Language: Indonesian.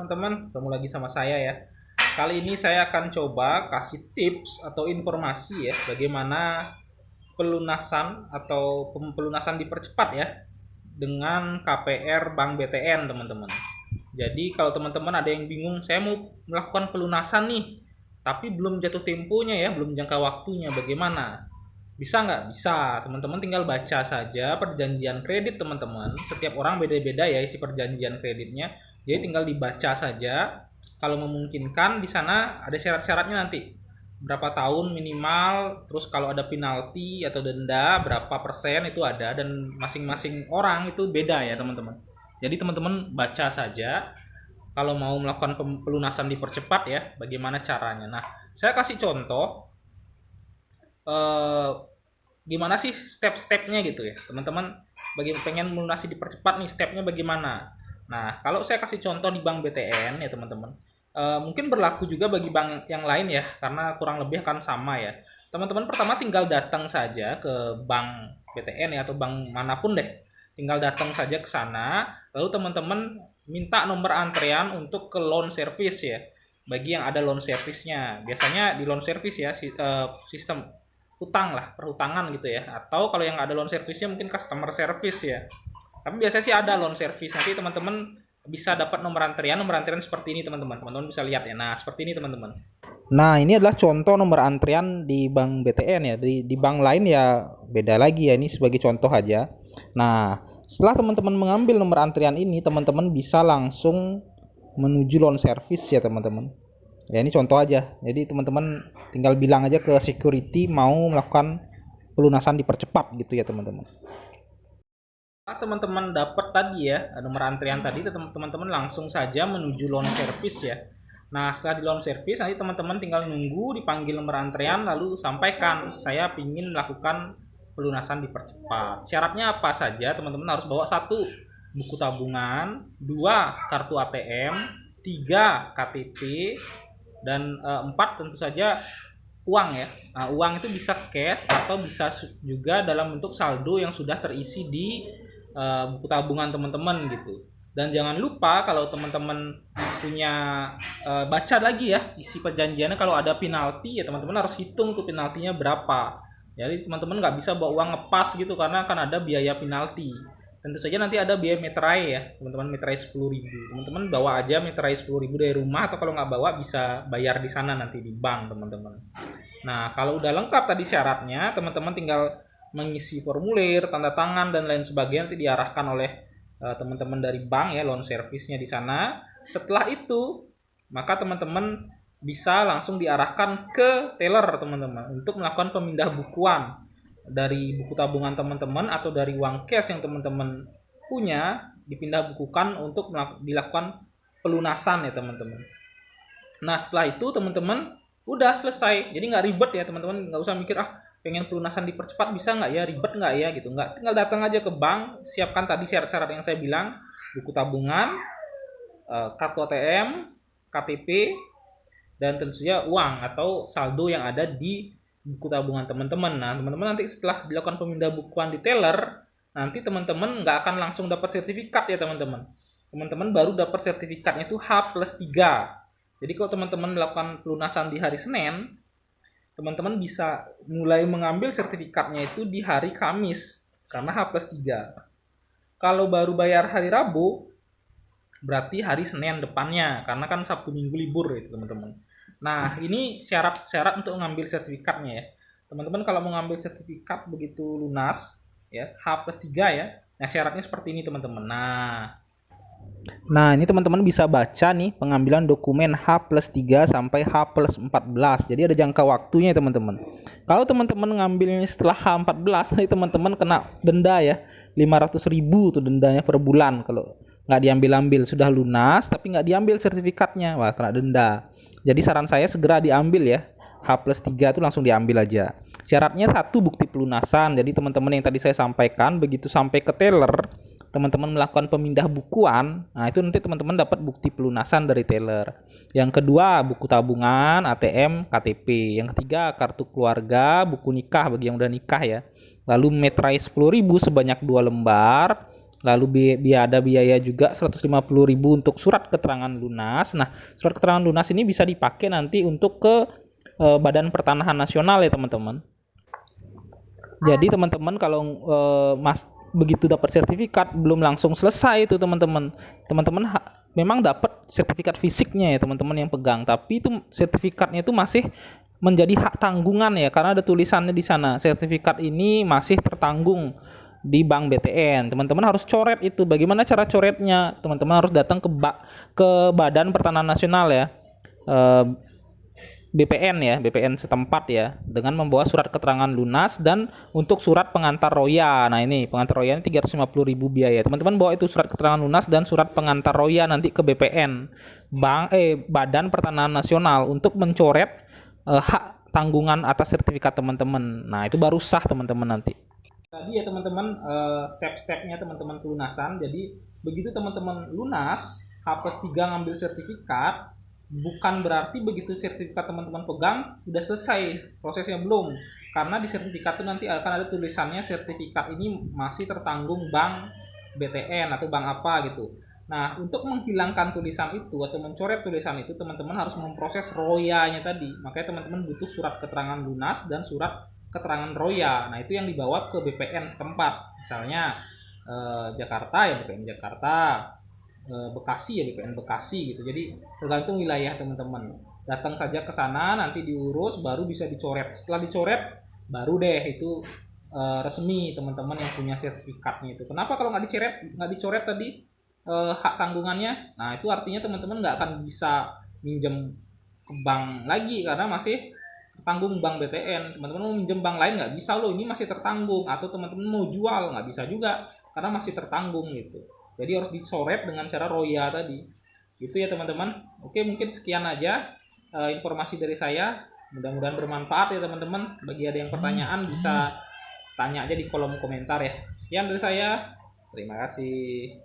teman-teman, ketemu lagi sama saya ya. Kali ini saya akan coba kasih tips atau informasi ya bagaimana pelunasan atau pelunasan dipercepat ya dengan KPR Bank BTN teman-teman. Jadi kalau teman-teman ada yang bingung, saya mau melakukan pelunasan nih, tapi belum jatuh temponya ya, belum jangka waktunya, bagaimana? Bisa nggak? Bisa. Teman-teman tinggal baca saja perjanjian kredit teman-teman. Setiap orang beda-beda ya isi perjanjian kreditnya. Jadi tinggal dibaca saja. Kalau memungkinkan di sana ada syarat-syaratnya nanti. Berapa tahun minimal, terus kalau ada penalti atau denda berapa persen itu ada, dan masing-masing orang itu beda ya teman-teman. Jadi teman-teman baca saja kalau mau melakukan pelunasan dipercepat ya, bagaimana caranya. Nah, saya kasih contoh gimana sih step-stepnya gitu ya teman-teman, bagi pengen melunasi dipercepat nih stepnya bagaimana. Nah, kalau saya kasih contoh di Bank BTN ya teman-teman, mungkin berlaku juga bagi bank yang lain ya, karena kurang lebih akan sama ya. Teman-teman pertama tinggal datang saja ke Bank BTN ya, atau bank manapun deh, tinggal datang saja ke sana, lalu teman-teman minta nomor antrean untuk ke loan service ya, bagi yang ada loan service-nya. Biasanya di loan service ya sistem hutang lah, perhutangan gitu ya, atau kalau yang ada loan service-nya mungkin customer service ya. Tapi biasanya sih ada loan service. Nanti teman-teman bisa dapat nomor antrian seperti ini teman-teman. Teman-teman bisa lihat ya. Nah, seperti ini teman-teman. Nah, ini adalah contoh nomor antrian di Bank BTN ya. Di bank lain ya beda lagi ya. Ini sebagai contoh aja. Nah, setelah teman-teman mengambil nomor antrian ini, teman-teman bisa langsung menuju loan service ya teman-teman. Ya, ini contoh aja. Jadi teman-teman tinggal bilang aja ke security mau melakukan pelunasan dipercepat gitu ya teman-teman. Teman-teman dapat tadi ya nomor antrian tadi, teman-teman langsung saja menuju loan service ya. Nah, setelah di loan service nanti teman-teman tinggal nunggu dipanggil nomor antrian, lalu sampaikan saya ingin melakukan pelunasan dipercepat. Syaratnya apa saja? Teman-teman harus bawa 1 buku tabungan, 2 kartu ATM, 3 KTP, dan 4 tentu saja uang ya. Nah, uang itu bisa cash atau bisa juga dalam bentuk saldo yang sudah terisi di buku tabungan teman-teman gitu. Dan jangan lupa kalau teman-teman punya baca lagi ya isi perjanjiannya, kalau ada penalti ya teman-teman harus hitung tuh penaltinya berapa. Jadi teman-teman nggak bisa bawa uang ngepas gitu, karena akan ada biaya penalti. Tentu saja nanti ada biaya meterai ya teman-teman, meterai 10.000. Teman-teman bawa aja meterai 10.000 dari rumah, atau kalau nggak bawa bisa bayar di sana nanti di bank teman-teman. Nah, kalau udah lengkap tadi syaratnya, teman-teman tinggal mengisi formulir, tanda tangan dan lain sebagainya, nanti diarahkan oleh teman-teman dari bank ya, loan service-nya di sana. Setelah itu, maka teman-teman bisa langsung diarahkan ke teller teman-teman untuk melakukan pemindah bukuan dari buku tabungan teman-teman atau dari uang cash yang teman-teman punya, dipindah bukukan untuk dilakukan pelunasan ya teman-teman. Nah, setelah itu teman-teman udah selesai, jadi nggak ribet ya teman-teman, nggak usah mikir pengen pelunasan dipercepat bisa nggak ya, ribet nggak ya gitu. Nggak, tinggal datang aja ke bank, siapkan tadi syarat-syarat yang saya bilang, buku tabungan, kartu ATM, KTP, dan tentu saja uang atau saldo yang ada di buku tabungan teman-teman. Nah, teman-teman nanti setelah dilakukan pemindah bukuan di teller, nanti teman-teman nggak akan langsung dapat sertifikat ya teman-teman. Teman-teman baru dapat sertifikatnya itu H+3. Jadi kalau teman-teman melakukan pelunasan di hari Senin, teman-teman bisa mulai mengambil sertifikatnya itu di hari Kamis, karena H+3. Kalau baru bayar hari Rabu, berarti hari Senin depannya, karena kan Sabtu Minggu libur itu teman-teman. Nah, ini syarat-syarat untuk mengambil sertifikatnya ya. Teman-teman kalau mau ngambil sertifikat begitu lunas ya, H+3 ya. Nah, syaratnya seperti ini teman-teman. Nah, ini teman-teman bisa baca nih pengambilan dokumen H+3 sampai H+14. Jadi ada jangka waktunya teman-teman. Kalau teman-teman ngambilnya setelah H14, nanti teman-teman kena denda ya. 500.000 tuh dendanya per bulan kalau nggak diambil-ambil. Sudah lunas tapi nggak diambil sertifikatnya, wah kena denda. Jadi saran saya segera diambil ya. H+3 itu langsung diambil aja. Syaratnya 1 bukti pelunasan. Jadi teman-teman yang tadi saya sampaikan, begitu sampai ke teller, teman-teman melakukan pemindah bukuan, nah itu nanti teman-teman dapat bukti pelunasan dari teller. Yang kedua, buku tabungan, ATM, KTP. Yang ketiga, kartu keluarga, buku nikah bagi yang udah nikah ya. Lalu meterai 10.000 sebanyak 2 lembar. Lalu ada biaya juga 150.000 untuk surat keterangan lunas. Nah, surat keterangan lunas ini bisa dipakai nanti untuk ke Badan Pertanahan Nasional ya teman-teman. Jadi teman-teman kalau begitu dapat sertifikat belum langsung selesai itu teman-teman. Teman-teman memang dapat sertifikat fisiknya ya teman-teman yang pegang, tapi itu sertifikatnya itu masih menjadi hak tanggungan ya, karena ada tulisannya di sana. Sertifikat ini masih tertanggung di Bank BTN. Teman-teman harus coret itu. Bagaimana cara coretnya? Teman-teman harus datang ke Badan Pertanahan Nasional ya. BPN ya, BPN setempat ya, dengan membawa surat keterangan lunas dan untuk surat pengantar roya. Nah, ini pengantar roya ini 350.000 biaya. Teman-teman bawa itu surat keterangan lunas dan surat pengantar roya nanti ke BPN, Badan Pertanahan Nasional, untuk mencoret hak tanggungan atas sertifikat teman-teman. Nah, itu baru sah teman-teman nanti. Tadi ya teman-teman, step-stepnya teman-teman pelunasan. Jadi begitu teman-teman lunas H+3 ngambil sertifikat, bukan berarti begitu sertifikat teman-teman pegang udah selesai, prosesnya belum. Karena di sertifikat itu nanti akan ada tulisannya sertifikat ini masih tertanggung Bank BTN atau bank apa gitu. Nah, untuk menghilangkan tulisan itu atau mencoret tulisan itu, teman-teman harus memproses royanya tadi. Makanya teman-teman butuh surat keterangan lunas dan surat keterangan roya. Nah, itu yang dibawa ke BPN setempat. Misalnya Jakarta ya BPN Jakarta, Bekasi ya BPN Bekasi gitu. Jadi tergantung wilayah teman-teman. Datang saja ke sana, nanti diurus, baru bisa dicoret. Setelah dicoret, baru deh itu resmi teman-teman yang punya sertifikatnya itu. Kenapa kalau nggak dicoret tadi hak tanggungannya? Nah, itu artinya teman-teman nggak akan bisa minjem ke bank lagi karena masih tertanggung Bank BTN. Teman-teman mau minjem bank lain nggak bisa loh, ini masih tertanggung. Atau teman-teman mau jual nggak bisa juga karena masih tertanggung gitu. Jadi harus dicoret dengan cara roya tadi. Itu ya teman-teman. Oke, mungkin sekian aja informasi dari saya. Mudah-mudahan bermanfaat ya teman-teman. Bagi ada yang pertanyaan bisa tanya aja di kolom komentar ya. Sekian dari saya. Terima kasih.